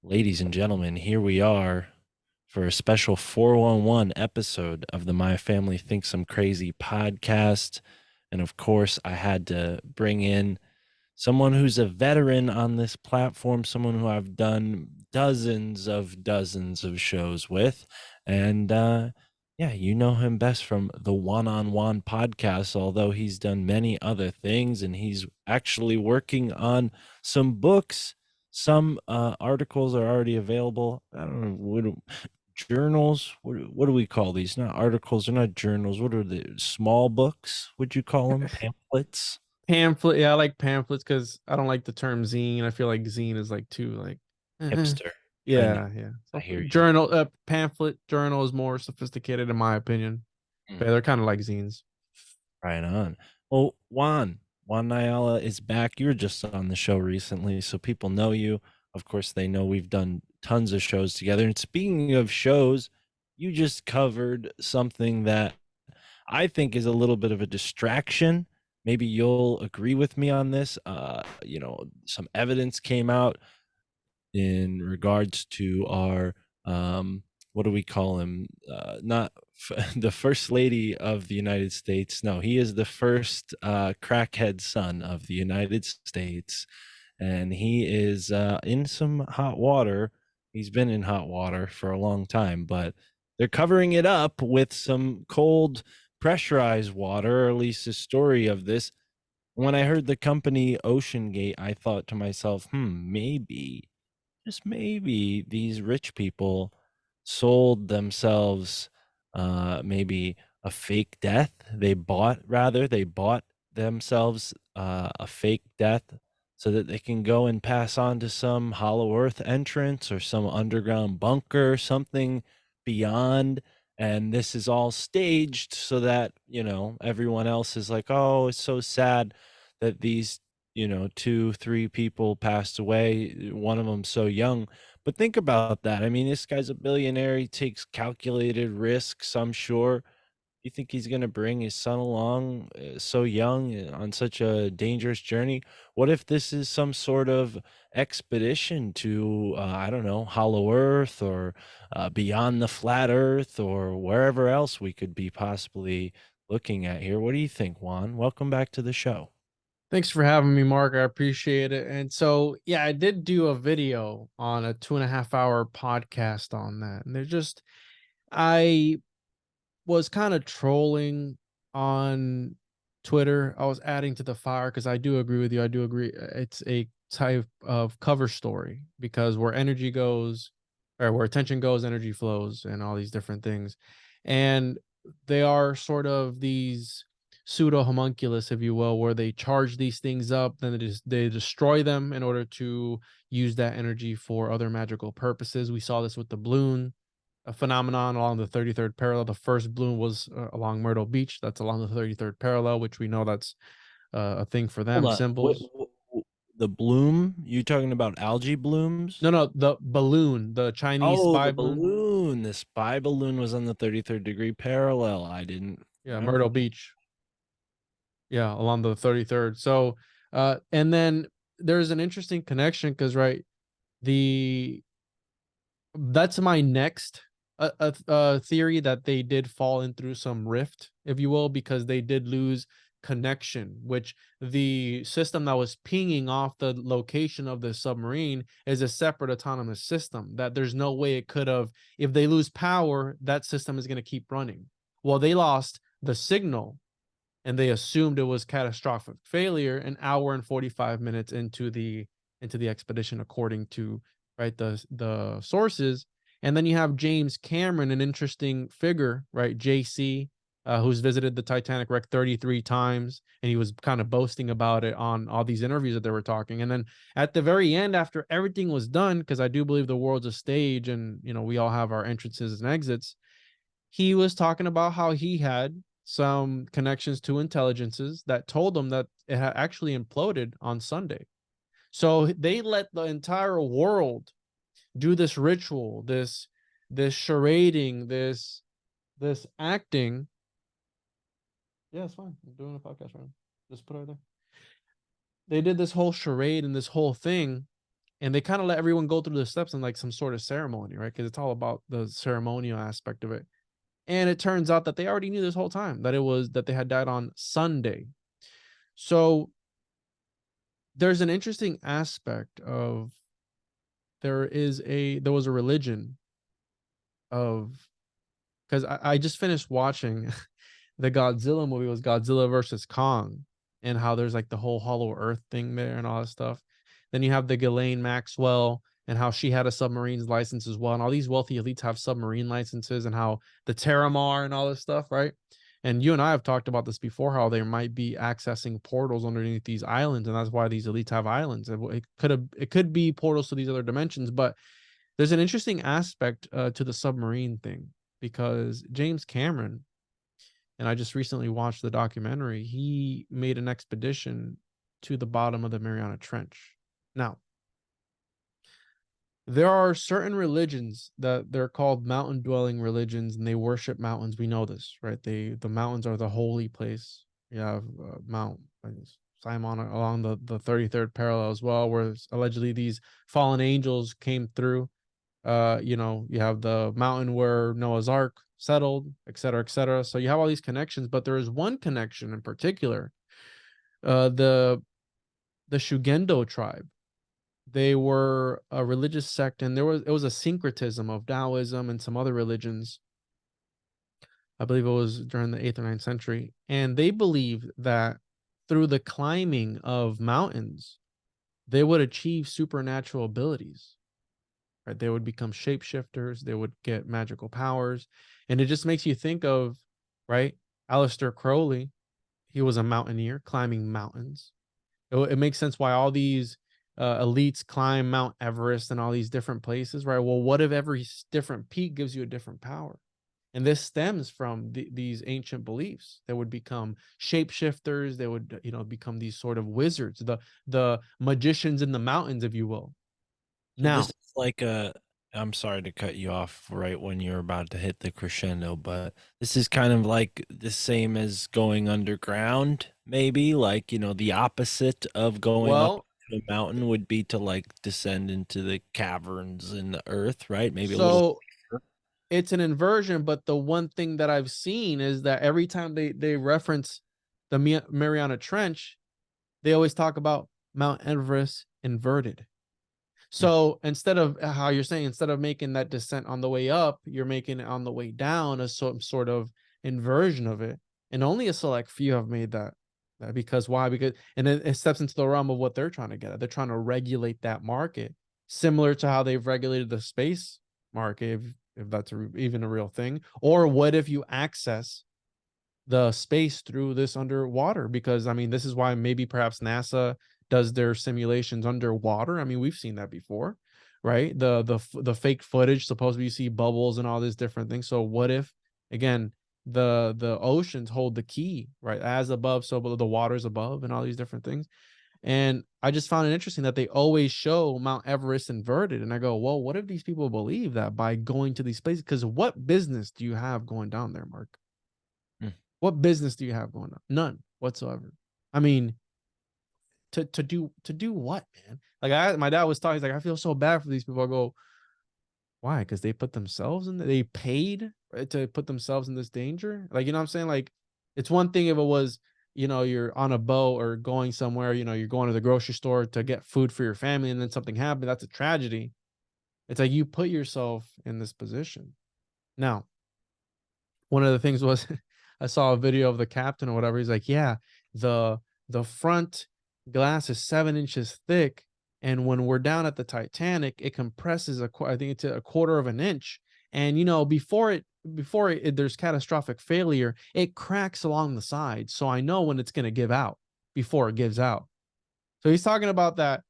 Ladies and gentlemen, here we are for a special 411 episode of the My Family Thinks I'm Crazy podcast. And of course, I had to bring in someone who's a veteran on this platform, someone who I've done dozens of shows with. And yeah, you know him best from the One on One podcast, although he's done many other things and he's actually working on some books. Some articles are already available. I don't know journals. What do we call these? Not articles. They're not journals. What are the small books? Would you call them pamphlets? Pamphlet, yeah, I like pamphlets because I don't like the term zine. I feel like zine is like too like, Hipster, trendy. yeah, yeah. I So hear you. journal, pamphlet, journal is more sophisticated in my opinion. Mm, But they're kind of like zines. right on. Well, Juan Nyala is back. You were just on the show recently, so people know you. Of course, they know we've done tons of shows together. And speaking of shows, you just covered something that I think is a little bit of a distraction. Maybe you'll agree with me on this. Some evidence came out in regards to our what do we call him? Not the first lady of the United States. No, he is the first crackhead son of the United States, and he is in some hot water. He's been in hot water for a long time, but they're covering it up with some cold pressurized water, or at least the story of this. When I heard the company Ocean Gate, I thought to myself, maybe, just maybe, these rich people sold themselves maybe a fake death. They bought themselves a fake death so that they can go and pass on to some hollow earth entrance or some underground bunker, something beyond. And this is all staged so that, everyone else is like, oh, it's so sad that these, two, three people passed away. One of them so young. But think about that. I mean, this guy's a billionaire. He takes calculated risks, I'm sure. You think he's going to bring his son along so young on such a dangerous journey? What if this is some sort of expedition to, I don't know, Hollow Earth or beyond the flat Earth or wherever else we could be possibly looking at here? What do you think, Juan? Welcome back to the show. Thanks for having me, Mark. I appreciate it. And so, yeah, I did do a video on a 2.5 hour podcast on that. And I was kind of trolling on Twitter. I was adding to the fire because I do agree with you. I do agree. It's a type of cover story because where energy goes, or where attention goes, energy flows, and all these different things. And they are sort of these pseudo homunculus, if you will, where they charge these things up, then they destroy them in order to use that energy for other magical purposes. We saw this with the balloon a phenomenon along the 33rd parallel. The first bloom was along Myrtle Beach. That's along the 33rd parallel, which we know that's a thing for Hold them, on. symbols. The bloom? You talking about algae blooms? No, no, the balloon, the Chinese Oh, spy the balloon. balloon. The spy balloon was on the 33rd degree parallel. I didn't Yeah, remember. Myrtle Beach. Yeah, along the 33rd. So, and then there's an interesting connection because, right, the that's my next theory that they did fall in through some rift, if you will, because they did lose connection, which the system that was pinging off the location of the submarine is a separate autonomous system that there's no way it could have. If they lose power, that system is going to keep running. Well, they lost the signal and they assumed it was catastrophic failure an hour and 45 minutes into the expedition, according to, right, the sources. And then you have James Cameron, an interesting figure, right, JC, who's visited the Titanic wreck 33 times, and he was kind of boasting about it on all these interviews that they were talking. And then at the very end, after everything was done, because I do believe the world's a stage and we all have our entrances and exits, he was talking about how he had some connections to intelligences that told him that it had actually imploded on Sunday. So they let the entire world do this ritual, this charading, this acting. Yeah, it's fine. I'm doing a podcast right now. Just put it right there. They did this whole charade and this whole thing, and they kind of let everyone go through the steps in like some sort of ceremony, right? Because it's all about the ceremonial aspect of it. And it turns out that they already knew this whole time that it was that they had died on Sunday. So there's an interesting aspect of there was a religion of, because I just finished watching the Godzilla movie, was Godzilla versus Kong, and how there's like the whole Hollow Earth thing there and all that stuff. Then you have the Ghislaine Maxwell and how she had a submarine's license as well, and all these wealthy elites have submarine licenses, and how the Terramar and all this stuff, right? And you and I have talked about this before, how they might be accessing portals underneath these islands, and that's why these elites have islands. It could be portals to these other dimensions, but there's an interesting aspect to the submarine thing, because James Cameron, and I just recently watched the documentary, he made an expedition to the bottom of the Mariana Trench. Now, there are certain religions that they're called mountain dwelling religions, and they worship mountains. We know this, right? The mountains are the holy place. You have Mount Simon along the 33rd parallel as well, where allegedly these fallen angels came through. You have the mountain where Noah's Ark settled, et cetera, et cetera. So you have all these connections, but there is one connection in particular. The Shugendo tribe. They were a religious sect, and it was a syncretism of Taoism and some other religions. I believe it was during the 8th or 9th century. And they believed that through the climbing of mountains, they would achieve supernatural abilities. Right? They would become shapeshifters, they would get magical powers. And it just makes you think of, right, Aleister Crowley. He was a mountaineer climbing mountains. It makes sense why all these elites climb Mount Everest and all these different places, right? Well, what if every different peak gives you a different power? And this stems from these ancient beliefs. They would become shapeshifters. They would, become these sort of wizards, the magicians in the mountains, if you will. So this Now, is like a, I'm sorry to cut you off right when you're about to hit the crescendo, but this is kind of like the same as going underground, maybe like, the opposite of going up well, a mountain would be to like descend into the caverns in the earth, right? Maybe a little so deeper. it's an inversion, but the one thing that I've seen is that every time they reference the Mariana Trench, they always talk about Mount Everest inverted. Mm. So instead of how you're saying, instead of making that descent on the way up, you're making it on the way down, as some sort of inversion of it. And only a select few have made that. Because why? Because and it steps into the realm of what they're trying to get at. They're trying to regulate that market, similar to how they've regulated the space market, if that's even a real thing. Or what if you access the space through this underwater? Because I mean, this is why maybe perhaps NASA does their simulations underwater. I mean, we've seen that before, right? The fake footage, supposedly you see bubbles and all these different things. So what if, again, the oceans hold the key, right? As above, so below, the waters above, and all these different things. And I just found it interesting that they always show Mount Everest inverted. And I go, well, what if these people believe that by going to these places? Because what business do you have going down there, Mark? Mm. What business do you have going on? None whatsoever. I mean, to do what, man? Like my dad was talking, he's like, I feel so bad for these people. I go, why? Because they put themselves in, they paid, right, to put themselves in this danger. Like, you know what I'm saying? Like, it's one thing if it was, you're on a boat or going somewhere, you're going to the grocery store to get food for your family, and then something happened. That's a tragedy. It's like you put yourself in this position. Now, one of the things was I saw a video of the captain or whatever. He's like, yeah, the the front glass is 7 inches thick, and when we're down at the Titanic, it compresses I think it's a quarter of an inch, and before there's catastrophic failure, it cracks along the side. So I know when it's going to give out before it gives out. So he's talking about that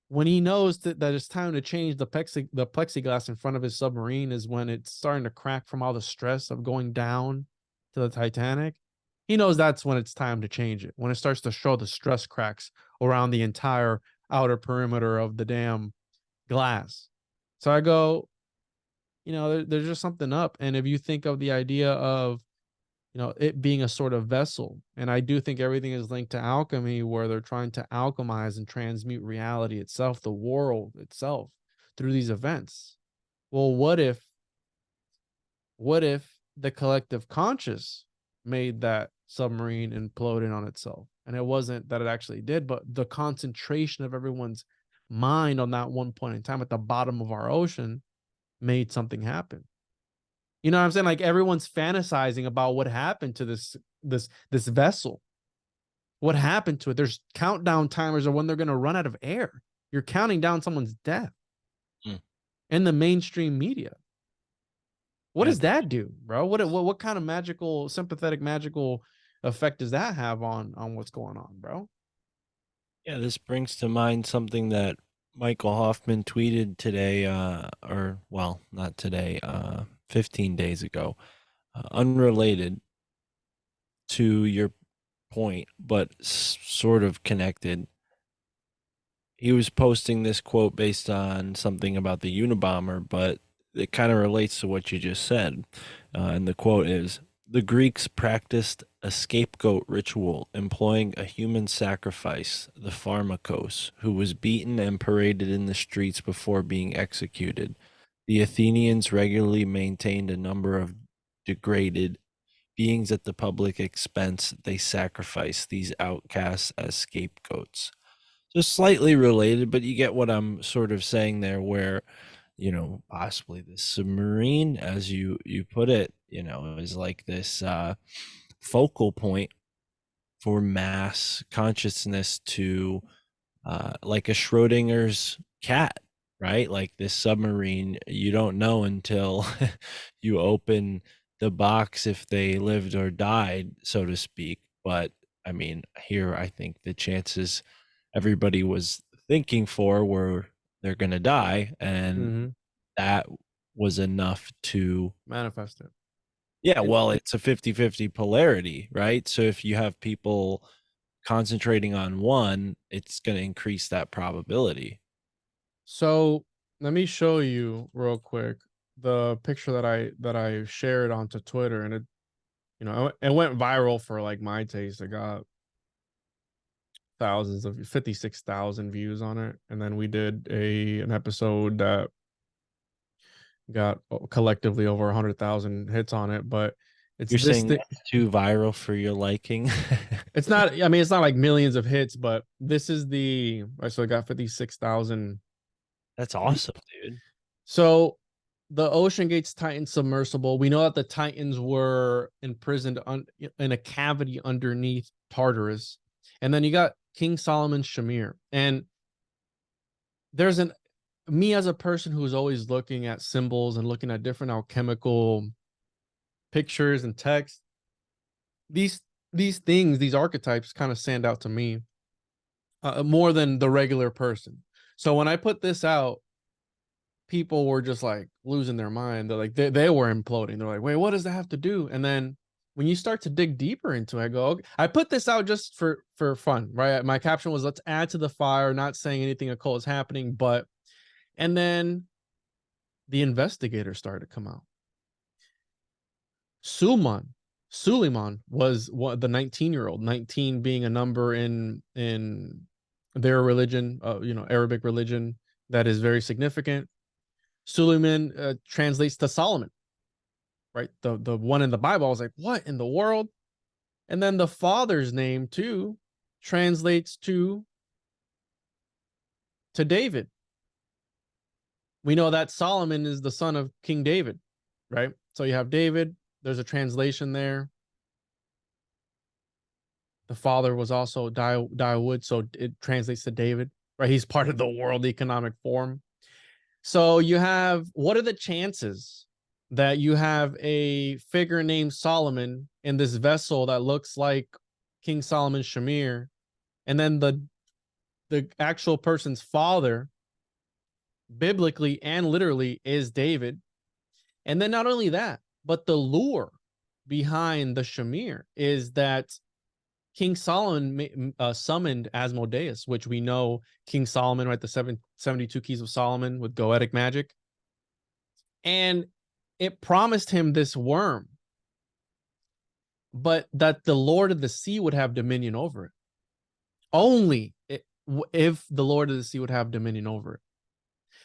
when he knows that it's time to change the plexiglass in front of his submarine is when it's starting to crack from all the stress of going down to the Titanic. He knows that's when it's time to change it. When it starts to show the stress cracks around the entire outer perimeter of the damn glass. So I go, there's just something up. And if you think of the idea of it being a sort of vessel. And I do think everything is linked to alchemy, where they're trying to alchemize and transmute reality itself, the world itself, through these events. Well, what if the collective conscious made that submarine implode in on itself? And it wasn't that it actually did, but the concentration of everyone's mind on that one point in time at the bottom of our ocean made something happen. You know what I'm saying? Like, everyone's fantasizing about what happened to this vessel. What happened to it? There's countdown timers of when they're going to run out of air. You're counting down someone's death Hmm. in the mainstream media. What Yeah, does that do, bro? What kind of magical, sympathetic, magical effect does that have on what's going on, bro? yeah. This brings to mind something that Michael Hoffman tweeted today, or well, not today, 15 days ago, unrelated to your point, but sort of connected. He was posting this quote based on something about the Unabomber, but it kind of relates to what you just said. And the quote is: "The Greeks practiced a scapegoat ritual employing a human sacrifice, the pharmakos, who was beaten and paraded in the streets before being executed. The Athenians regularly maintained a number of degraded beings at the public expense. They sacrificed these outcasts as scapegoats." Just slightly related, but you get what I'm sort of saying there, where possibly this submarine, as you put it, is like this focal point for mass consciousness to like a Schrodinger's cat, right? Like this submarine, you don't know until you open the box if they lived or died, so to speak. But I mean, here I think the chances everybody was thinking for were they're going to die, and Mm-hmm. that was enough to, Manifest it. yeah, And well, it's a 50-50 polarity, right? So if you have people concentrating on one, it's going to increase that probability. so let me show you real quick the picture that I shared onto Twitter, and it went viral for like my taste. It got thousands of 56,000 views on it, and then we did an episode that got collectively over 100,000 hits on it. But it's You're this saying thing. that's too viral for your liking? It's not. I mean, it's not like millions of hits, but this is the. So it got 56,000. That's awesome, dude. So the Ocean Gates Titan submersible. We know that the Titans were imprisoned in a cavity underneath Tartarus, and then you got King Solomon's Shamir. And there's an me as a person who's always looking at symbols and looking at different alchemical pictures and text. These things, these archetypes, kind of stand out to me more than the regular person. So when I put this out, people were just like losing their mind. They're like they were imploding. They're like, wait, what does that have to do? And then when you start to dig deeper into it, I go, okay. I put this out just for fun, right? My caption was, let's add to the fire, not saying anything occult is happening, but and then the investigators started to come out. Sulman, Suleiman was what the 19-year-old, 19 being a number in their religion, Arabic religion, that is very significant. Suleiman translates to Solomon, right? The one in the Bible. I was like, what in the world? And then the father's name too translates to David. We know that Solomon is the son of King David, right? So you have David. There's a translation there. The father was also Dawood, so it translates to David, right? He's part of the World Economic Forum. So you have, what are the chances that you have a figure named Solomon in this vessel that looks like King Solomon's Shamir, and then the actual person's father, biblically and literally, is David? And then not only that, but the lure behind the Shamir is that King Solomon summoned Asmodeus, which we know King Solomon, right? The 72 keys of Solomon with goetic magic. And it promised him this worm. but that the Lord of the Sea would have dominion over it. Only if the Lord of the Sea would have dominion over it.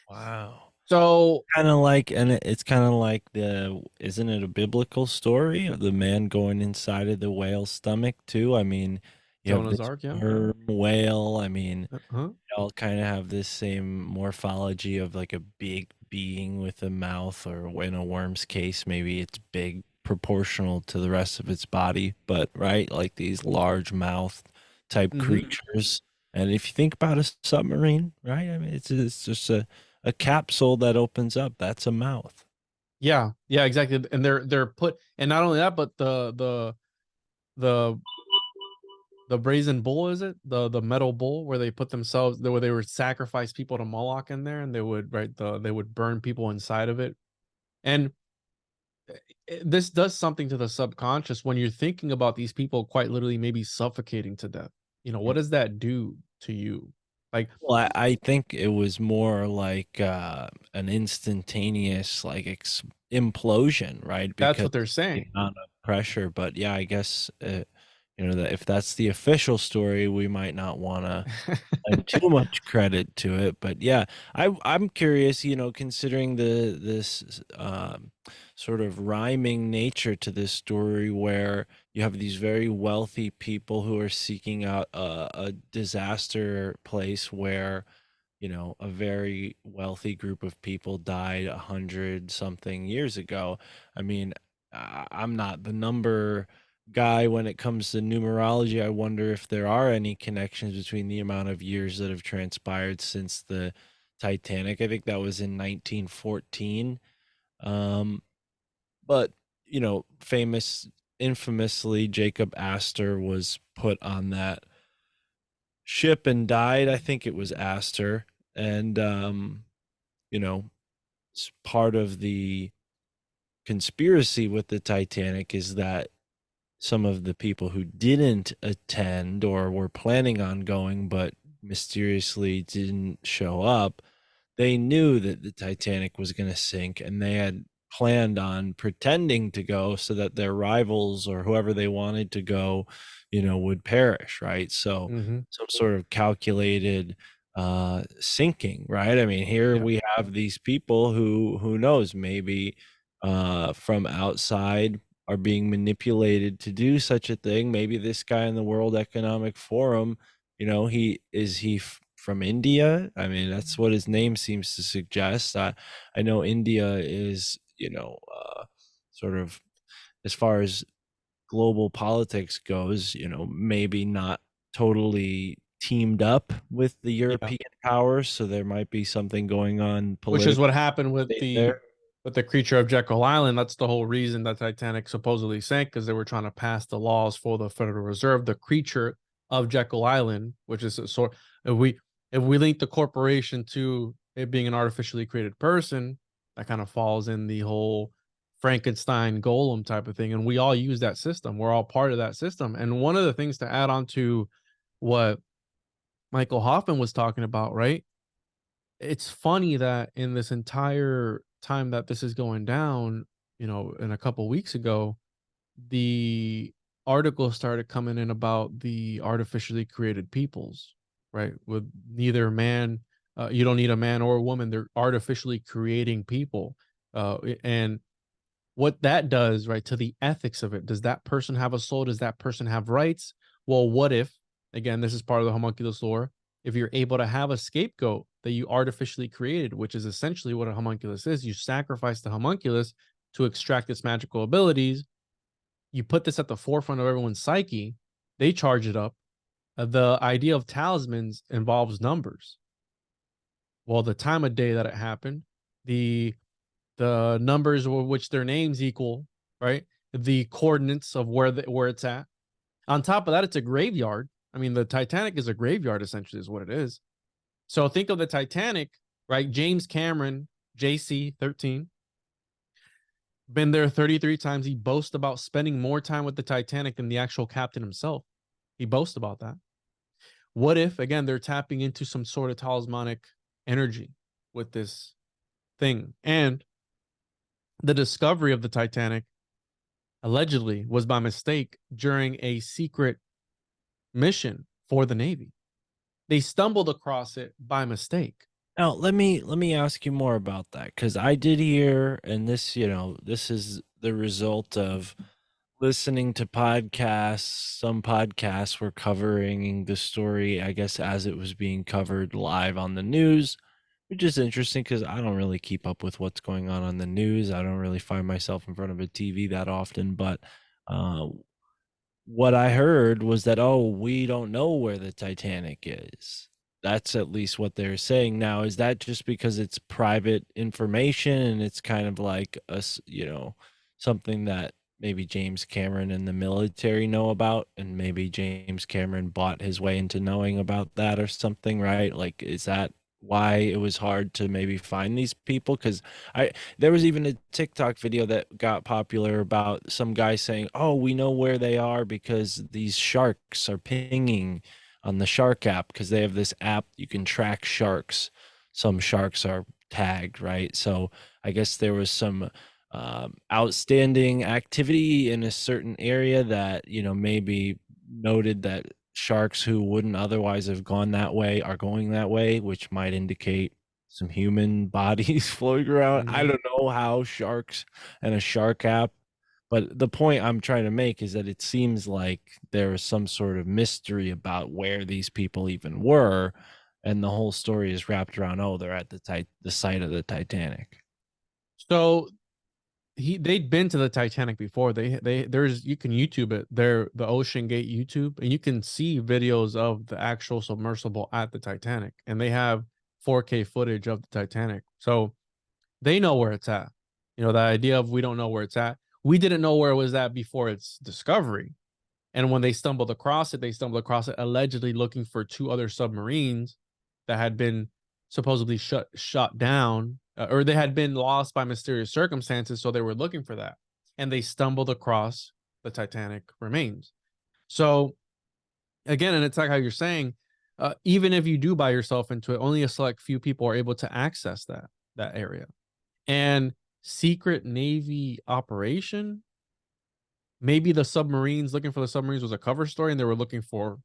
Wow. So Kind of like, and it's kind of like the, isn't it a biblical story of the man going inside of the whale's stomach too? I mean, you have Jonah's this Ark, yeah. worm whale. I mean, Huh? all kind of have this same morphology of like a big being with a mouth, or in a worm's case, maybe it's big proportional to the rest of its body, but right, like these large mouth type Mm-hmm. creatures. And if you think about a submarine, right? I mean, it's just a capsule that opens up. That's a mouth. Yeah, yeah, exactly. And they're put, and not only that, but the the brazen bull, is it the metal bull where they put themselves, where they would sacrifice people to Moloch in there, and they would, right, they would burn people inside of it. And this does something to the subconscious when you're thinking about these people quite literally maybe suffocating to death. What does that do to you? Like, Well, I think it was more like an instantaneous like implosion, right? that's Because what they're the saying. amount of pressure. But yeah, I guess that if that's the official story, we might not want to lend too much credit to it. But yeah, I'm curious, considering this sort of rhyming nature to this story, where you have these very wealthy people who are seeking out a disaster place where a very wealthy group of people died 100 something years ago. I mean, I'm not the number guy when it comes to numerology. I wonder if there are any connections between the amount of years that have transpired since the Titanic. I think that was in 1914. Um, but infamously, Jacob Astor was put on that ship and died. I think it was Astor. And you know, part of the conspiracy with the Titanic is that some of the people who didn't attend or were planning on going but mysteriously didn't show up, they knew that the Titanic was going to sink, and they had planned on pretending to go so that their rivals or whoever they wanted to go, would perish, right? So Mm-hmm. some sort of calculated sinking, right? I mean, here Yeah. we have these people who knows, maybe from outside are being manipulated to do such a thing. Maybe this guy in the World Economic Forum, he from India. I mean, that's what his name seems to suggest. I know India is, sort of, as far as global politics goes, maybe not totally teamed up with the Yeah. European powers. So there might be something going on Which is politically what happened there. with the creature of Jekyll Island. That's the whole reason that Titanic supposedly sank, because they were trying to pass the laws for the Federal Reserve. The creature of Jekyll Island, which is a sort, if we link the corporation to it being an artificially created person, that kind of falls in the whole Frankenstein golem type of thing. And we all use that system. We're all part of that system. And one of the things to add on to what Michael Hoffman was talking about, right? It's funny that in this entire time that this is going down, in a couple weeks ago, the article started coming in about the artificially created peoples, right? With neither man, you don't need a man or a woman. They're artificially creating people. And what that does, right, to the ethics of it. Does that person have a soul? Does that person have rights? Well, what if, again, this is part of the homunculus lore, if you're able to have a scapegoat that you artificially created, which is essentially what a homunculus is, you sacrifice the homunculus to extract its magical abilities, you put this at the forefront of everyone's psyche, they charge it up. The idea of talismans involves numbers. Well, the time of day that it happened, the numbers which their names equal, right? The coordinates of where it's at. On top of that, it's a graveyard. I mean, the Titanic is a graveyard, essentially, is what it is. So think of the Titanic, right? James Cameron, JC 13, been there 33 times. He boasts about spending more time with the Titanic than the actual captain himself. He boasts about that. What if, again, they're tapping into some sort of talismanic energy with this thing? And the discovery of the Titanic allegedly was by mistake during a secret mission for the Navy. They stumbled across it by mistake. Now, let me ask you more about that because I did hear, and this, this is the result of listening to podcasts. Some podcasts were covering the story, I guess, as it was being covered live on the news, which is interesting because I don't really keep up with what's going on the news. I don't really find myself in front of a TV that often, but uh, what I heard was that, oh, we don't know where the Titanic is. That's at least what they're saying now. Is that just because it's private information and it's kind of like something that maybe James Cameron and the military know about, and maybe James Cameron bought his way into knowing about that or something, right? Like, is that why it was hard to maybe find these people? Because I there was even a TikTok video that got popular about some guy saying, "Oh, we know where they are because these sharks are pinging on the shark app because they have this app you can track sharks. Some sharks are tagged, right? So I guess there was some outstanding activity in a certain area that maybe noted that sharks who wouldn't otherwise have gone that way are going that way, which might indicate some human bodies floating around. I Mhm. don't know how sharks and a shark app, but the point I'm trying to make is that it seems like there is some sort of mystery about where these people even were, and the whole story is wrapped around, oh, they're at the site of the Titanic. So they'd been to the Titanic before. They there's you can YouTube it. They're the Ocean Gate YouTube, and you can see videos of the actual submersible at the Titanic, and they have 4K footage of the Titanic. So they know where it's at. The idea of we don't know where it's at. We didn't know where it was at before its discovery. And when they stumbled across it allegedly looking for two other submarines that had been supposedly shut down, or they had been lost by mysterious circumstances. So they were looking for that, and they stumbled across the Titanic remains. So again, and it's like how you're saying, even if you do buy yourself into it, only a select few people are able to access that area. And secret Navy operation, maybe the submarines looking for the submarines was a cover story and they were looking for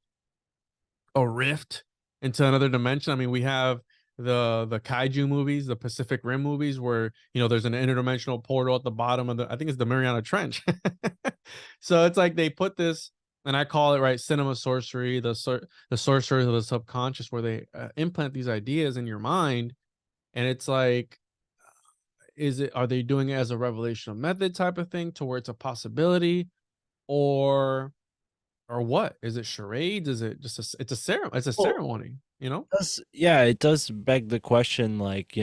a rift into another dimension. I mean, we have the kaiju movies, the Pacific Rim movies, where there's an interdimensional portal at the bottom of the, I think it's the Mariana Trench. So it's like they put this, and I call it, right, cinema sorcery, the sorcerers of the subconscious, where they implant these ideas in your mind, and it's like, are they doing it as a revelational method type of thing to where it's a possibility, or what? Is it charades? Is it just it's a ceremony? It's a Well, ceremony, you know? yeah, it does beg the question, like,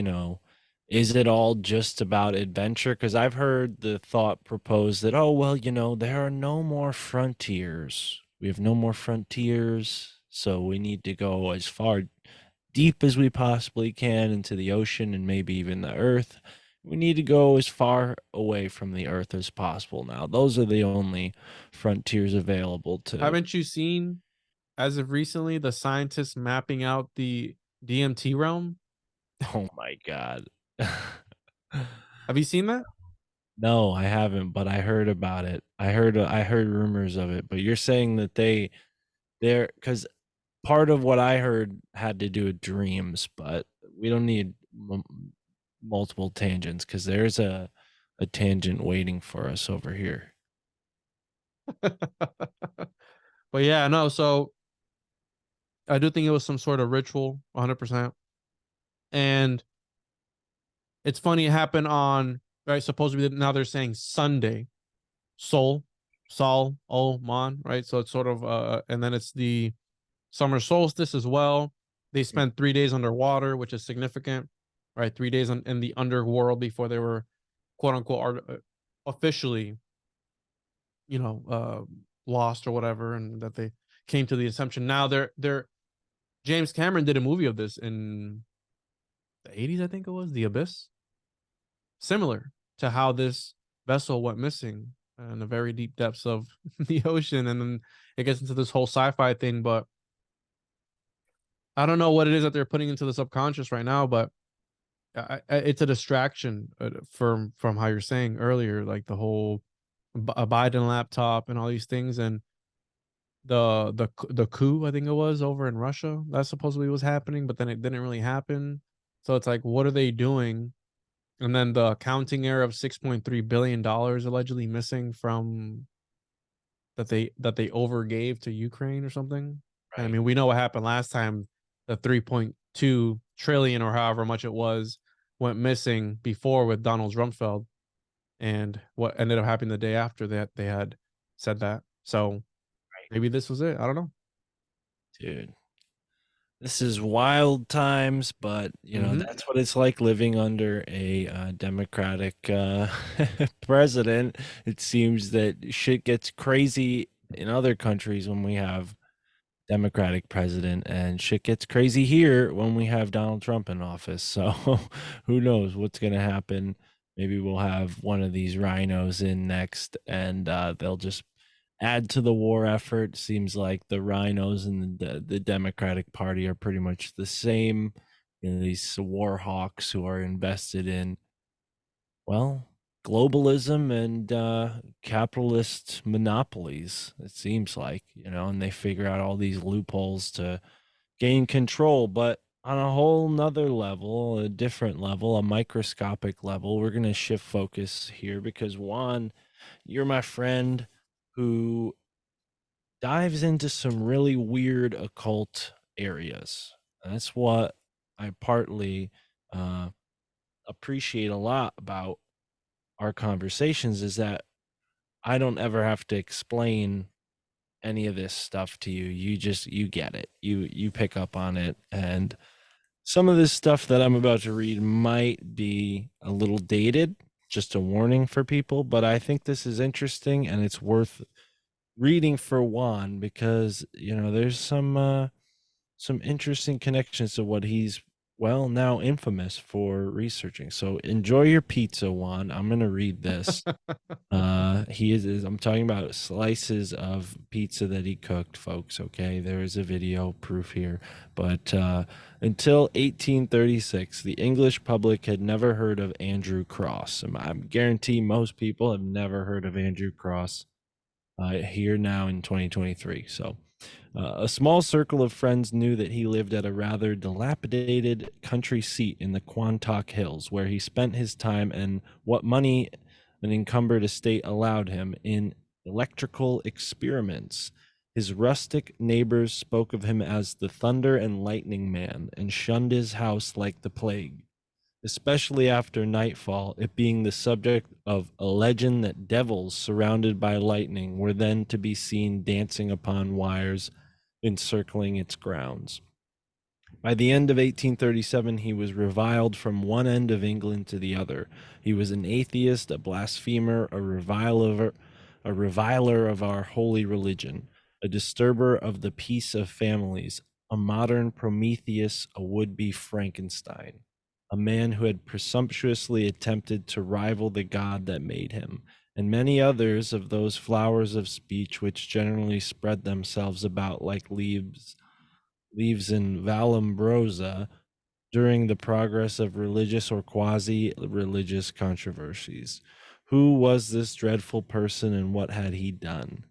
is it all just about adventure? Because I've heard the thought proposed that, oh, well, there are no more frontiers. We have no more frontiers, so we need to go as far deep as we possibly can into the ocean and maybe even the earth. We need to go as far away from the earth as possible now. Those are the only frontiers available to. Haven't you seen, as of recently, the scientists mapping out the DMT realm? Oh my God. Have you seen that? No, I haven't, but I heard about it. I heard rumors of it, but you're saying that they're because part of what I heard had to do with dreams, but we don't need multiple tangents because there's a tangent waiting for us over here. But yeah, no. So I do think it was some sort of ritual, 100%. And it's funny, it happened on, right? Supposedly now they're saying Sunday, Sol, Sol, Oh, Mon, right? So it's sort of, and then it's the summer solstice as well. They spent 3 days underwater, which is significant, right? 3 days in the underworld before they were, quote unquote, officially, lost or whatever, and that they came to the assumption. Now they're James Cameron did a movie of this in the 80s, I think it was, The Abyss, similar to how this vessel went missing in the very deep depths of the ocean, and then it gets into this whole sci-fi thing. But I don't know what it is that they're putting into the subconscious right now, but it's a distraction from how you're saying earlier, like the whole a Biden laptop and all these things, and the coup, I think it was, over in Russia that supposedly was happening, but then it didn't really happen. So it's like, what are they doing? And then the accounting error of $6.3 billion allegedly missing from that they overgave to Ukraine or something. And I Right. mean, we know what happened last time. The 3.2 trillion or however much it was went missing before with Donald Rumsfeld, and what ended up happening the day after that they had said that. So Right. maybe this was it. I don't know. Dude, this is wild times, but Hmm. that's what it's like living under a Democratic president. It seems that shit gets crazy in other countries when we have Democratic president, and shit gets crazy here when we have Donald Trump in office. So who knows what's going to happen? Maybe we'll have one of these rhinos in next, and they'll just add to the war effort. Seems like the rhinos and the Democratic Party are pretty much the same. These war hawks who are invested in, well, globalism and capitalist monopolies, it seems like, and they figure out all these loopholes to gain control. But on a whole nother level, a different level, a microscopic level, we're going to shift focus here because Juan, you're my friend who dives into some really weird occult areas. And that's what I partly uh, appreciate a lot about our conversations, is that I don't ever have to explain any of this stuff to you. You get it. You pick up on it. And some of this stuff that I'm about to read might be a little dated, just a warning for people, but I think this is interesting and it's worth reading for Juan because, there's some interesting connections to what he's, well, now infamous for researching. So enjoy your pizza, Juan. I'm going to read this. I'm talking about slices of pizza that he cooked, folks. Okay, there is a video proof here. But until 1836, the English public had never heard of Andrew Cross. I guarantee most people have never heard of Andrew Cross here now in 2023. So a small circle of friends knew that he lived at a rather dilapidated country seat in the Quantock Hills, where he spent his time and what money an encumbered estate allowed him in electrical experiments. His rustic neighbors spoke of him as the thunder and lightning man and shunned his house like the plague, especially after nightfall, it being the subject of a legend that devils surrounded by lightning were then to be seen dancing upon wires encircling its grounds. By the end of 1837, he was reviled from one end of England to the other. He was an atheist, a blasphemer, a reviler of our holy religion, a disturber of the peace of families, a modern Prometheus, a would-be Frankenstein, a man who had presumptuously attempted to rival the God that made him, and many others of those flowers of speech which generally spread themselves about like leaves in Vallombrosa during the progress of religious or quasi religious controversies. Who was this dreadful person and what had he done?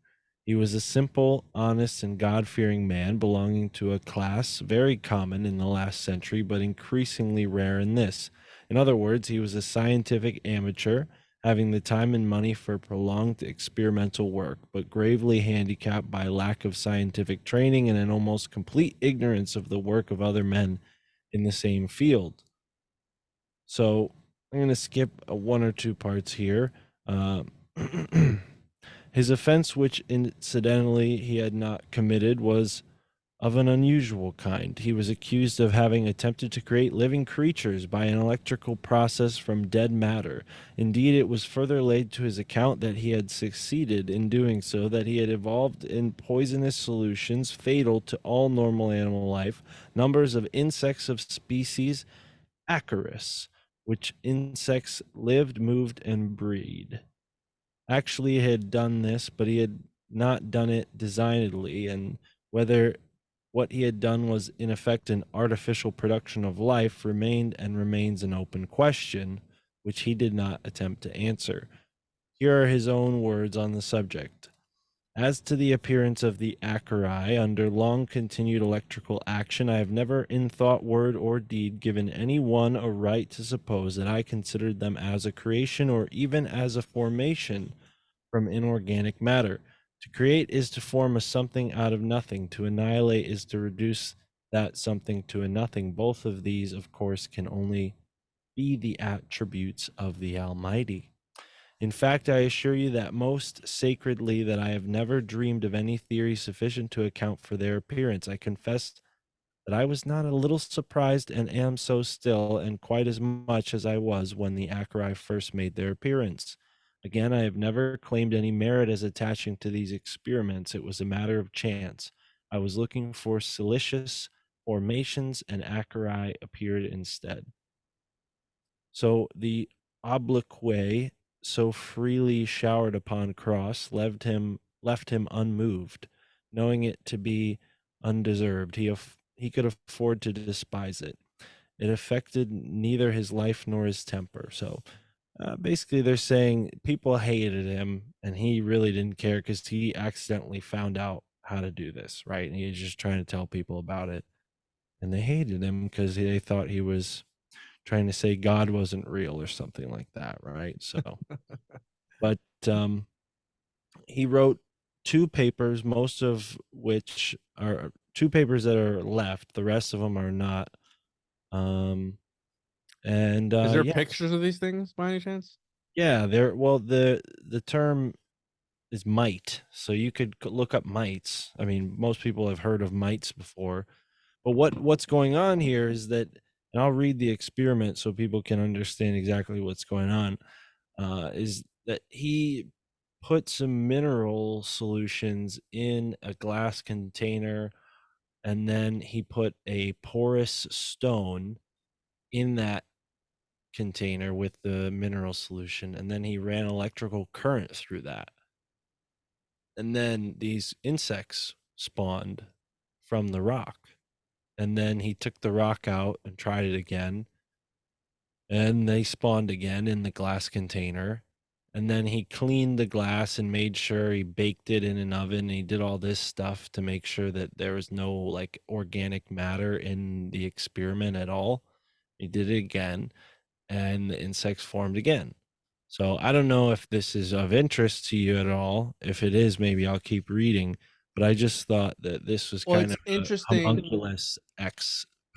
He was a simple, honest, and God fearing man belonging to a class very common in the last century, but increasingly rare in this. In other words, he was a scientific amateur, having the time and money for prolonged experimental work, but gravely handicapped by lack of scientific training and an almost complete ignorance of the work of other men in the same field. So I'm going to skip one or two parts here. Uh, his offense, which incidentally he had not committed, was of an unusual kind. He was accused of having attempted to create living creatures by an electrical process from dead matter. Indeed, it was further laid to his account that he had succeeded in doing so, that he had evolved in poisonous solutions fatal to all normal animal life numbers of insects of species Acarus, which insects lived, moved, and breed. Actually, he had done this, but he had not done it designedly, and whether what he had done was in effect an artificial production of life remained and remains an open question, which he did not attempt to answer. Here are his own words on the subject. As to the appearance of the Acari under long continued electrical action, I have never in thought, word, or deed given any one a right to suppose that I considered them as a creation or even as a formation from inorganic matter. To create is to form a something out of nothing. To annihilate is to reduce that something to a nothing. Both of these, of course, can only be the attributes of the Almighty. In fact, I assure you that most sacredly that I have never dreamed of any theory sufficient to account for their appearance. I confess that I was not a little surprised and am so still, and quite as much as I was when the Acari first made their appearance. Again, I have never claimed any merit as attaching to these experiments. It was a matter of chance. I was looking for silicious formations, and Acari appeared instead. So the oblique so freely showered upon Cross left him unmoved, knowing it to be undeserved. He could afford to despise it. It affected neither his life nor his temper. So basically, they're saying people hated him, and he really didn't care because he accidentally found out how to do this, right? And he was just trying to tell people about it, and they hated him because they thought he was trying to say God wasn't real or something like that, right? So, but he wrote two papers, most of which are two papers that are left. The rest of them are not. Um, and Is there yeah, pictures of these things by any chance? yeah, there. Well, the term is mite, so you could look up mites. I mean, most people have heard of mites before, but what's going on here is that, and I'll read the experiment so people can understand exactly what's going on. Is that he put some mineral solutions in a glass container, and then he put a porous stone in that container with the mineral solution, and then he ran electrical current through that. And then these insects spawned from the rock. And then he took the rock out and tried it again, and they spawned again in the glass container. And then he cleaned the glass and made sure he baked it in an oven. And he did all this stuff to make sure that there was no like organic matter in the experiment at all. He did it again, and the insects formed again. So I don't know if this is of interest to you at all. If it is, maybe I'll keep reading. But I just thought that this was Well, kind it's of a interesting.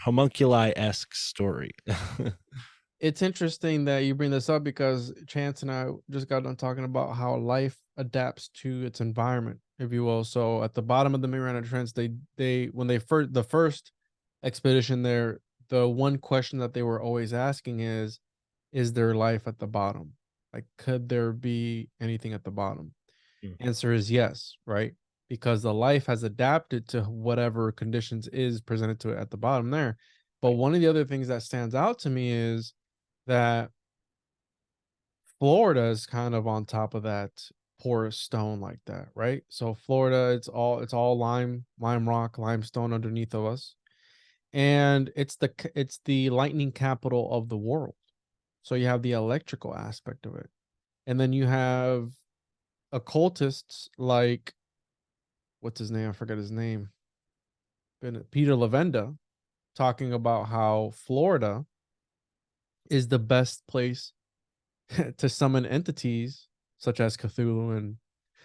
homunculi-esque story. It's interesting that you bring this up because Chance and I just got done talking about how life adapts to its environment, if you will. So at the bottom of the Mariana Trench, they when they first the first expedition there, the one question that they were always asking is there life at the bottom? Like, could there be anything at the bottom? Mm, Answer is yes, right? Because the life has adapted to whatever conditions is presented to it at the bottom there. But right. one of the other things that stands out to me is that Florida is kind of on top of that porous stone like that, right? So Florida, it's all lime rock, limestone underneath of us, and it's the lightning capital of the world. So you have the electrical aspect of it, and then you have occultists like what's his name? I forget his name. Peter Lavenda talking about how Florida is the best place to summon entities such as Cthulhu and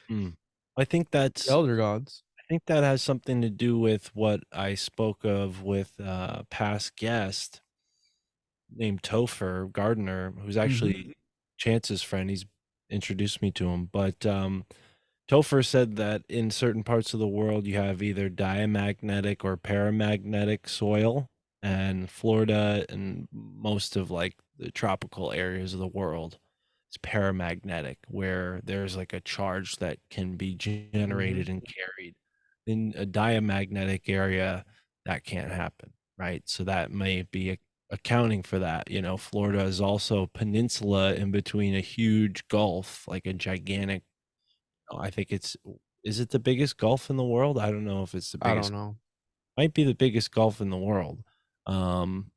Mm. I think the that's Elder Gods. I think that has something to do with what I spoke of with a past guest named Topher Gardner, who's Mhm. actually Chance's friend. He's introduced me to him. But Topher said that in certain parts of the world, you have either diamagnetic or paramagnetic soil, and Florida and most of like the tropical areas of the world, it's paramagnetic, where there's like a charge that can be Mhm. generated and carried. In a diamagnetic area, that can't happen, right? So that may be accounting for that. Florida is also a peninsula in between a huge gulf, like a gigantic, I think is it the biggest gulf in the world? I don't know if it's the I don't biggest, know. might be the biggest gulf in the world. Um,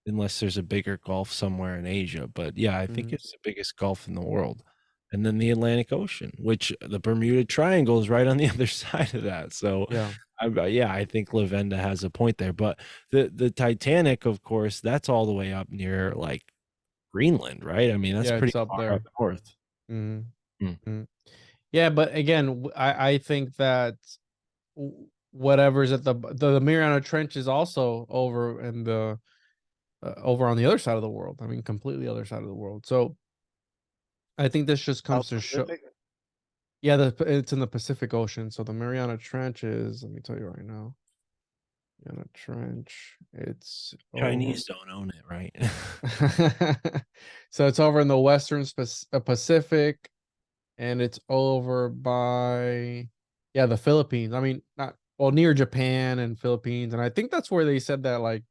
Unless there's a bigger gulf somewhere in Asia. But yeah, I think Mhm. it's the biggest gulf in the world. and then the Atlantic Ocean, which the Bermuda Triangle is right on the other side of that. So, Yeah. yeah, I think Lavenda has a point there. But the Titanic, of course, that's all the way up near like Greenland, right? I mean, that's Yeah, pretty it's up far up there. north. Hmm. Hmm. Yeah, but again, I think that whatever's at the Mariana Trench is also over in the over on the other side of the world. I mean, completely other side of the world. So I think this just South comes to show. Pacific, Yeah, it's in the Pacific Ocean. So the Mariana Trench is. Let me tell you right now. Mariana Trench. It's over. Chinese don't own it, right? So it's over in the Western Pacific, and it's over by, yeah, the Philippines. I mean, not well, near Japan and Philippines, and I think that's where they said that like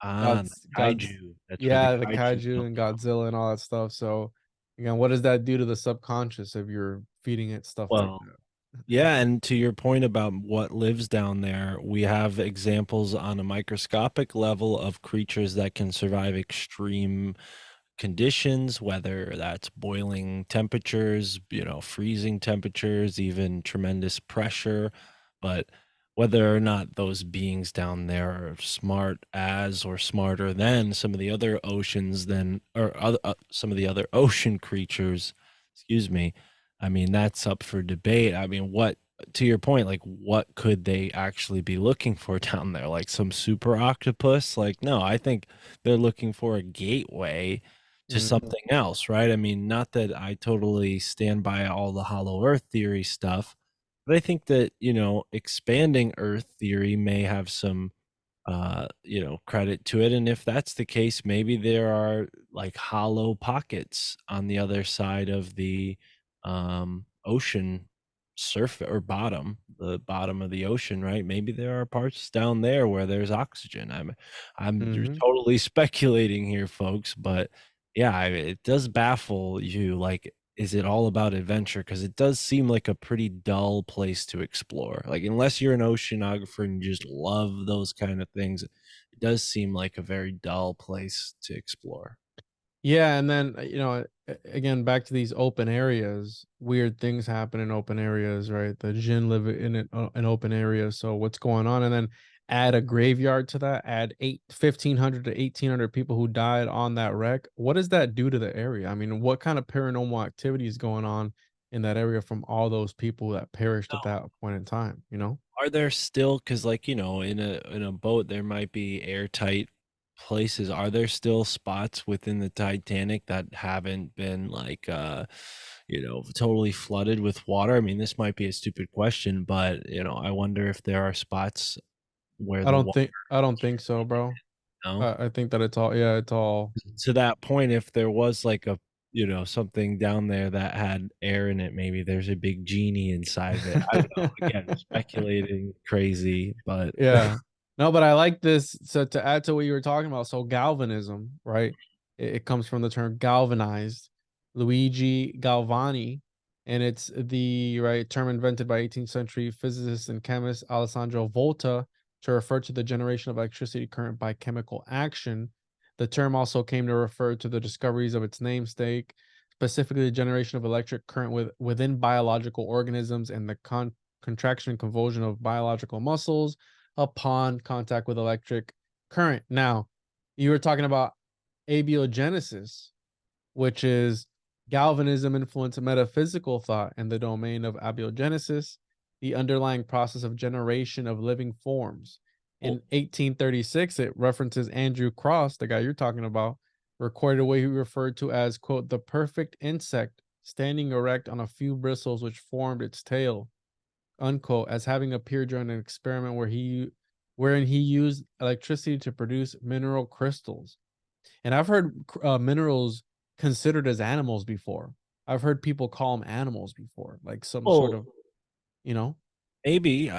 Ah, the God's, kaiju. That's where the yeah, the kaiju kaiju come and from. Godzilla and all that stuff. So again, what does that do to the subconscious if you're feeding it stuff like Well, that? yeah, and to your point about what lives down there, we have examples on a microscopic level of creatures that can survive extreme conditions, whether that's boiling temperatures, freezing temperatures, even tremendous pressure. But whether or not those beings down there are smart as or smarter than some of the other oceans, than or other, some of the other ocean creatures, excuse me. I mean, that's up for debate. I mean, what to your point, like what could they actually be looking for down there? Like some super octopus? Like, no, I think they're looking for a gateway to Mhm. something else, right? I mean, not that I totally stand by all the hollow earth theory stuff, but I think that, expanding earth theory may have some credit to it. And if that's the case, maybe there are like hollow pockets on the other side of the ocean surface or bottom, the bottom of the ocean, right? Maybe there are parts down there where there's oxygen. I'm Mhm. totally speculating here, folks, but yeah, it does baffle you. Like, is it all about adventure? Because it does seem like a pretty dull place to explore. Like, unless you're an oceanographer and you just love those kind of things, it does seem like a very dull place to explore. Yeah, and then again, back to these open areas. Weird things happen in open areas, right? The jinn live in an open area. So what's going on? And then add a graveyard to that. Add 1,500 to 1,800 people who died on that wreck. What does that do to the area? I mean, what kind of paranormal activity is going on in that area from all those people that perished at that point in time? You know? Are there still, because like, in a boat there might be airtight places. Are there still spots within the Titanic that haven't been like totally flooded with water? I mean, this might be a stupid question, but I wonder if there are spots where the water, I don't think so, bro. no? I think that it's all, yeah, it's all. To that point, if there was like a something down there that had air in it, maybe there's a big genie inside of it. I don't know. Again, speculating crazy, but Yeah. No, but I like this. So to add to what you were talking about, so galvanism, right? It comes from the term galvanized, Luigi Galvani, and it's the right term invented by 18th century physicist and chemist Alessandro Volta to refer to the generation of electricity current by chemical action. The term also came to refer to the discoveries of its namesake, specifically the generation of electric current within biological organisms and the contraction and convulsion of biological muscles upon contact with electric current. Now, you were talking about abiogenesis, which is galvanism influenced metaphysical thought in the domain of abiogenesis, the underlying process of generation of living forms. well, In 1836, it references Andrew Cross, the guy you're talking about, recorded what he referred to as, quote, the perfect insect standing erect on a few bristles which formed its tail, unquote, as having appeared during an experiment wherein he used electricity to produce mineral crystals. And I've heard minerals considered as animals before. I've heard people call them animals before, like some sort well, of, you know. maybe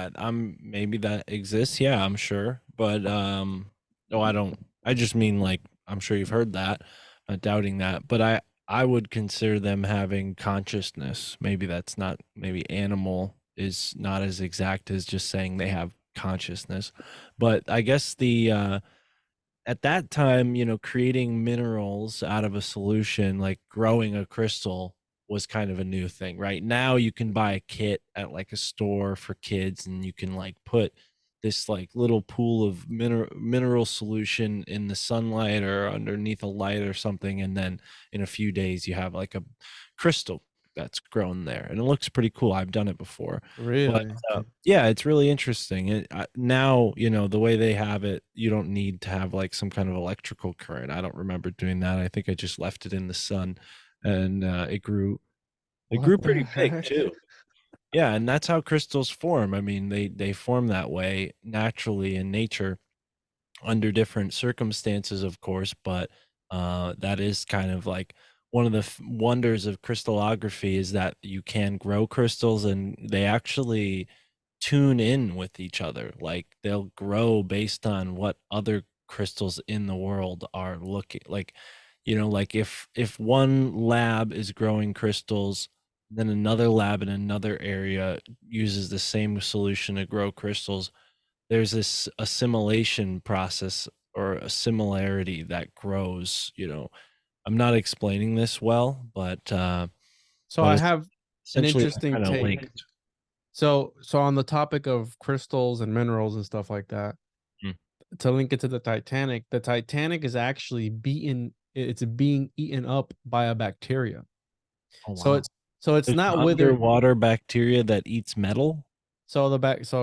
maybe that exists. Yeah, I'm sure, but no, I don't. I just mean like I'm sure you've heard that. Not doubting that, but I would consider them having consciousness. Maybe that's not. Maybe animal is not as exact as just saying they have consciousness, but I guess the at that time, creating minerals out of a solution, like growing a crystal. was kind of a new thing. Right now, you can buy a kit at like a store for kids, and you can like put this like little pool of mineral solution in the sunlight or underneath a light or something, and then in a few days you have like a crystal that's grown there, and it looks pretty cool. I've done it before, but Really? yeah, it's really interesting. Now, the way they have it, you don't need to have like some kind of electrical current. I don't remember doing that. I think I just left it in the sun, and it grew. It What grew the pretty big heck? too. Yeah, and that's how crystals form. I mean, they form that way naturally in nature under different circumstances, of course, but that is kind of like one of the wonders of crystallography is that you can grow crystals and they actually tune in with each other. Like they'll grow based on what other crystals in the world are looking like. Like if one lab is growing crystals, then another lab in another area uses the same solution to grow crystals, there's this assimilation process or a similarity that grows. I'm not explaining this well, So but I it's have an essentially they're interesting kind of take. linked. So on the topic of crystals and minerals and stuff like that, Mm. to link it to the Titanic is actually it's being eaten up by a bacteria. Oh So wow. it's There's not an withering. underwater bacteria that eats metal. So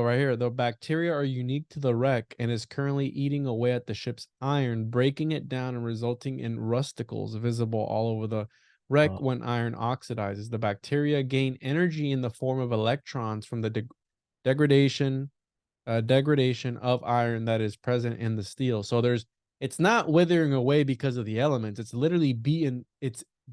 right here, the bacteria are unique to the wreck and is currently eating away at the ship's iron, breaking it down and resulting in rusticles visible all over the wreck uh, when iron oxidizes. The bacteria gain energy in the form of electrons from the degradation degradation of iron that is present in the steel. So it's not withering away because of the elements. It's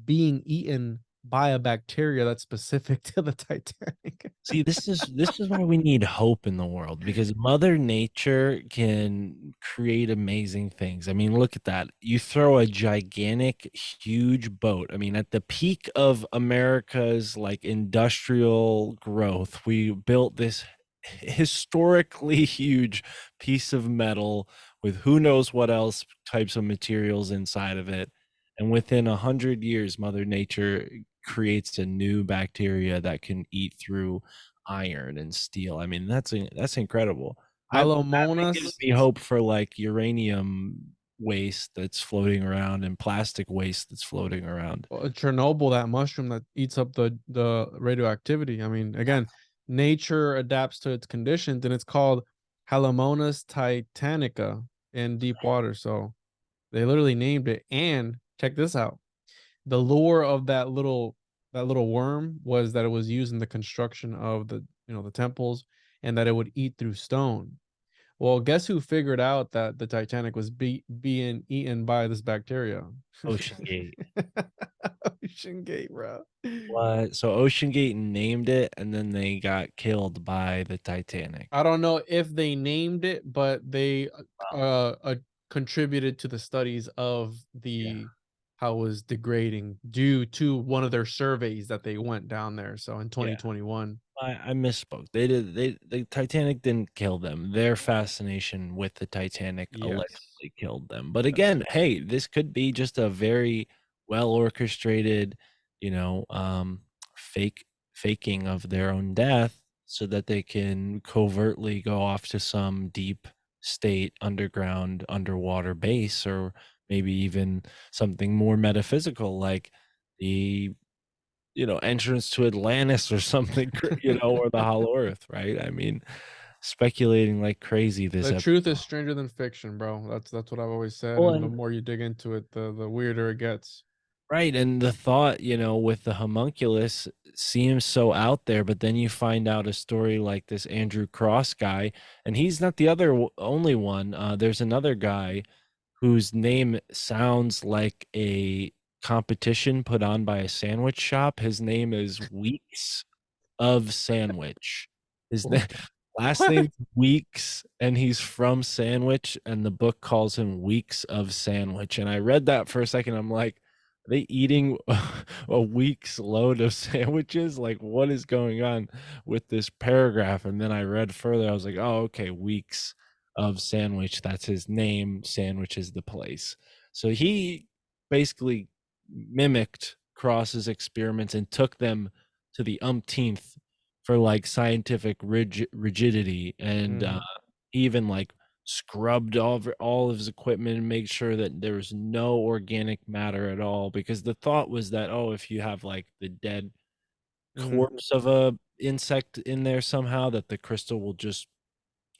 being eaten by a bacteria that's specific to the Titanic. See, this is why we need hope in the world, because Mother Nature can create amazing things. I mean, look at that. You throw a gigantic, huge boat. I mean, at the peak of America's like industrial growth, we built this historically huge piece of metal with who knows what else types of materials inside of it. And within 100 years, Mother Nature creates a new bacteria that can eat through iron and steel. I mean, that's incredible. That gives Halomonas, me hope for like uranium waste that's floating around and plastic waste that's floating around. Chernobyl, that mushroom that eats up the radioactivity. I mean, again, nature adapts to its conditions, and it's called Halomonas titanica in deep water. So they literally named it. And check this out: the lure of that little worm was that it was used in the construction of the temples, and that it would eat through stone. Well, guess who figured out that the Titanic was being eaten by this bacteria? Ocean Gate. Ocean Gate, bro. What? So Ocean Gate named it, and then they got killed by the I Titanic. don't know if they named it, but they Wow. contributed to the studies of Yeah. the how it was degrading due to one of their surveys that they went down there. So in Yeah. 2021. I misspoke. They did. The Titanic didn't kill them. Their fascination with the Titanic Yes. allegedly killed them. But Yes. again, hey, this could be just a very well orchestrated, you know, um, fake faking of their own death, so that they can covertly go off to some deep state underground underwater base, or maybe even something more metaphysical like the entrance to Atlantis or something, or the Hollow Earth, right? I mean, speculating like crazy this The episode. truth is stranger than fiction, bro. That's what I've always said, Well, and the and more you dig into it, the weirder it gets. right, and the thought, with the homunculus seems so out there, but then you find out a story like this Andrew Cross guy, and he's not the only one. There's another guy whose name sounds like a competition put on by a sandwich shop. His name is Weeks of Sandwich. His What? last What? name's Weeks, and he's from Sandwich, and the book calls him Weeks of Sandwich. And I read that for a second. I'm like, are they eating a week's load of sandwiches? Like, what is going on with this paragraph? And then I read further. I was like, oh, okay, Weeks of Sandwich. That's his name. Sandwich is the place. So he basically mimicked across his experiments and took them to the umpteenth for like scientific rigidity, and Mhm. he even like scrubbed all of his equipment and made sure that there was no organic matter at all, because the thought was that, oh, if you have like the dead Mhm. corpse of a insect in there somehow, that the crystal will just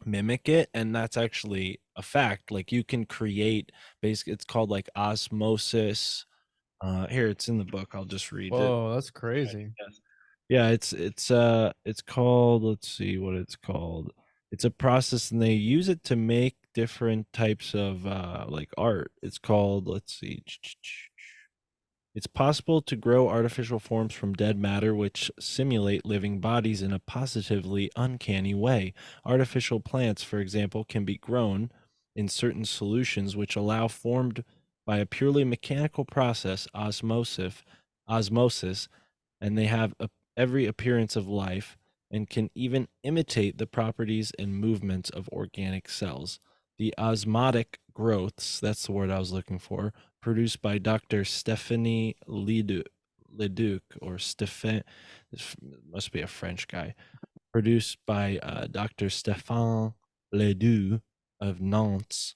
mimic it, and that's actually a fact. Like you can create, basically it's called like osmosis. Here, it's in the book, I'll just read it. Whoa, that's crazy. Yes. Yeah, it's called, let's see what it's called. It's a process, and they use it to make different types of like art. It's called, let's see. It's possible to grow artificial forms from dead matter which simulate living bodies in a positively uncanny way. Artificial plants, for example, can be grown in certain solutions which allow formed by a purely mechanical process, osmosis, and they have every appearance of life and can even imitate the properties and movements of organic cells. The osmotic growths, that's the word I was looking for, produced by Dr. Stephanie Leduc, or Stephan, this must be a French guy, produced by Dr. Stéphane Ledoux of Nantes,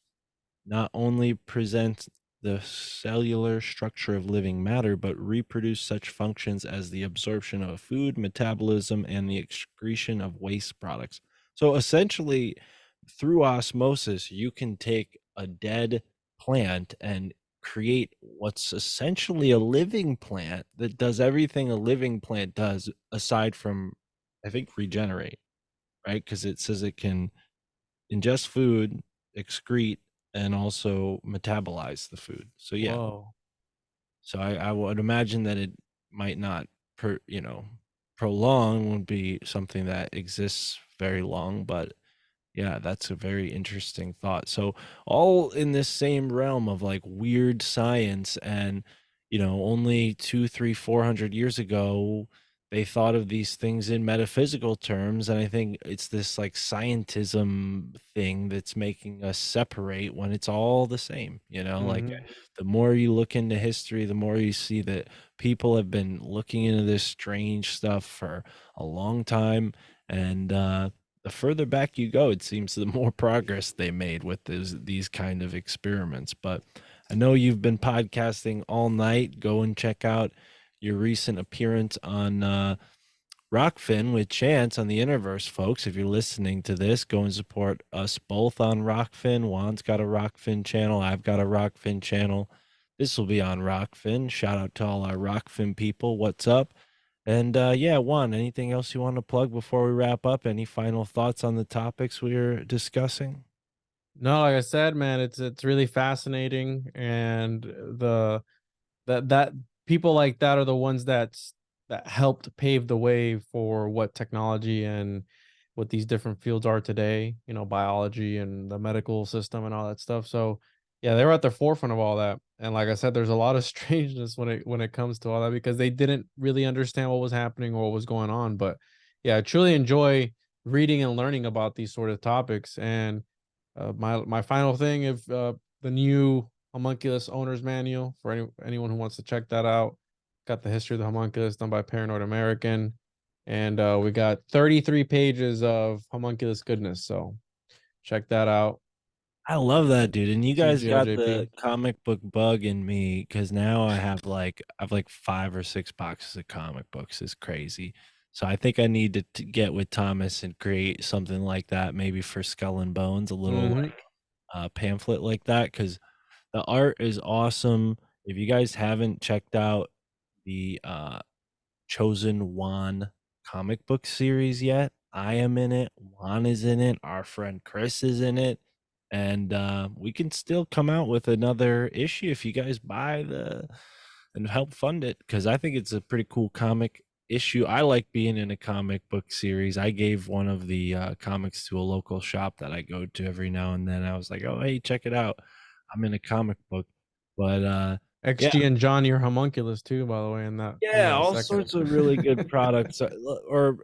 not only present the cellular structure of living matter, but reproduce such functions as the absorption of food, metabolism, and the excretion of waste products. So essentially, through osmosis, you can take a dead plant and create what's essentially a living plant that does everything a living plant does, aside from, I think, regenerate, right? Because it says it can ingest food, excrete, and also metabolize the food. So yeah, Whoa. so I would imagine that it might not prolong, would be something that exists very long, but yeah, that's a very interesting thought. So, all in this same realm of like weird science, and only 2, 3, 400 years ago, they thought of these things in metaphysical terms, and I think it's this like scientism thing that's making us separate when it's all the same. Like Mhm. the more you look into history, the more you see that people have been looking into this strange stuff for a long time, and the further back you go, it seems the more progress they made with these kind of experiments. But I know you've been podcasting all night. Go and check out your recent appearance on Rockfin with Chance on the Interverse, folks. If you're listening to this, go and support us both on Rockfin. Juan's got a Rockfin channel. I've got a Rockfin channel. This will be on Rockfin. Shout out to all our Rockfin people. What's up? And yeah, Juan, anything else you want to plug before we wrap up? Any final thoughts on the topics we are discussing? No, like I said, man, it's really fascinating, and that people like that are the ones that helped pave the way for what technology and what these different fields are today, biology and the medical system and all that stuff. So yeah, they were at the forefront of all that. And like I said, there's a lot of strangeness when it comes to all that, because they didn't really understand what was happening or what was going on. But yeah, I truly enjoy reading and learning about these sort of topics. And my final thing, if the new homunculus owner's manual for anyone who wants to check that out. Got the history of the homunculus done by Paranoid American, and we got 33 pages of homunculus goodness. So check that out. I love that, dude. And you guys got TGLJP. the comic book bug in me, because now I have like 5 or 6 boxes of comic books. It's crazy. So I think I need to get with Thomas and create something like that, maybe for Skull and Bones, a little Mm-hmm. like pamphlet like that, because the art is awesome. If you guys haven't checked out the Chosen One comic book series yet, I am in it. Juan is in it. Our friend Chris is in it. And we can still come out with another issue if you guys buy the and help fund it, because I think it's a pretty cool comic issue. I like being in a comic book series. I gave one of the comics to a local shop that I go to every now and then. I was like, oh, hey, check it out. I'm in a comic book. But yeah, XG and John, your homunculus too, by the way, in yeah, that all second. sorts of really good products, or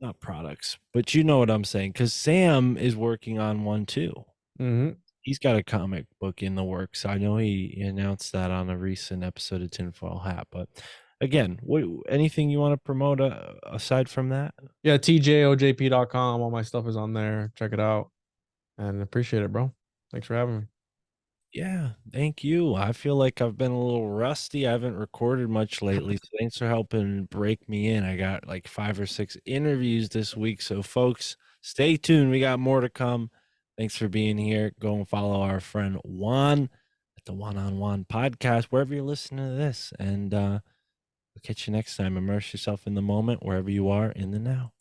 not products, but you know what I'm saying, because Sam is working on one too. Mm-hmm. he's got a comic book in the works. I know he announced that on a recent episode of Tinfoil Hat. But again, what anything you want to promote aside from that? Yeah, tjojp.com. All my stuff is on there. Check it out. And appreciate it, bro. Thanks for having me. Yeah, thank you. I feel like I've been a little rusty. I haven't recorded much lately. So thanks for helping break me in. I got like 5 or 6 interviews this week. So, folks, stay tuned. We got more to come. Thanks for being here. Go and follow our friend Juan at the One on One podcast, wherever you're listening to this. And we'll catch you next time. Immerse yourself in the moment, wherever you are in the now.